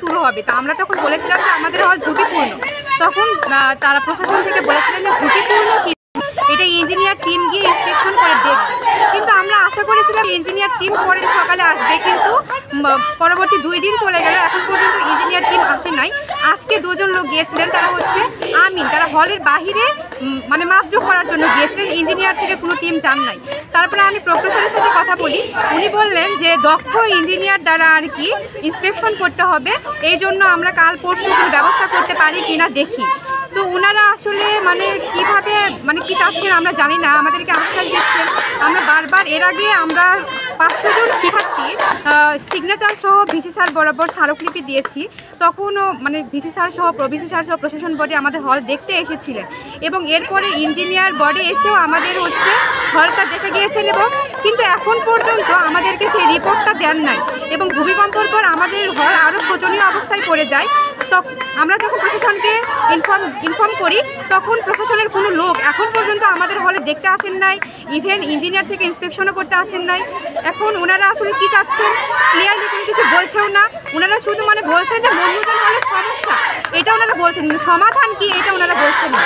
শুরু হবে। তা আমরা তখন বলেছিলাম যে আমাদের হল ঝুঁকিপূর্ণ। তখন তারা প্রশাসন থেকে বলেছিলেন যে ঝুঁকিপূর্ণ কি, এটা ইঞ্জিনিয়ার টিম গিয়ে ইন্সপেকশন করে দেখবে। কিন্তু আমরা আশা করেছিলাম ইঞ্জিনিয়ার টিম পরের সকালে আসবে, কিন্তু পরবর্তী 2 দিন চলে গেল, এখন পর্যন্ত ইঞ্জিনিয়ার টিম আসে নাই। আজকে 2 জন লোক গিয়েছিলেন, তারা হচ্ছে আমিন, তারা হলের বাহিরে মানে মাপজোক করার জন্য গিয়েছিলেন, ইঞ্জিনিয়ার থেকে কোনো টিম যান নাই। তারপরে আমি প্রফেসরের সাথে কথা বলি, উনি বললেন যে দক্ষ ইঞ্জিনিয়ার দ্বারা আর কি ইন্সপেকশন করতে হবে, এই জন্য আমরা কাল পরশু ব্যবস্থা করতে পারি কিনা দেখি। তো ওনারা আসলে মানে কীভাবে মানে কী চাচ্ছেন আমরা জানি না, আমাদেরকে আশ্বাস দিচ্ছেন। আমরা বারবার এর আগে আমরা 500 জন শিক্ষার্থী সিগনেচার সহ ভিসি স্যার বরাবর স্মারকলিপি দিয়েছি, তখনও মানে ভিসি স্যার সহ প্রভিসি স্যার সহ প্রশাসন বডি আমাদের হল দেখতে এসেছিলেন, এবং এরপরে ইঞ্জিনিয়ার বডি এসেও আমাদের হচ্ছে হলটা দেখে গিয়েছেন, এবং কিন্তু এখন পর্যন্ত আমাদেরকে সেই রিপোর্টটা দেন নাই। এবং ভূমিকম্পের পর আমাদের হল আরও শোচনীয় অবস্থায় পড়ে যায়। তখন আমরা যখন প্রশাসনকে ইনফর্ম করি, তখন প্রশাসনের কোনো লোক এখন পর্যন্ত আমাদের হলে দেখতে আসেন নাই, ইভেন ইঞ্জিনিয়ার থেকে ইন্সপেকশনও করতে আসেন নাই। এখন ওনারা আসলে কী চাচ্ছেন ক্লিয়ারলি কোনো কিছু বলছেও না, ওনারা শুধু মানে বলছেন যে মনমোহন হলের সমস্যা এটা ওনারা বলছেন, সমাধান কি এটা ওনারা বলছেন না।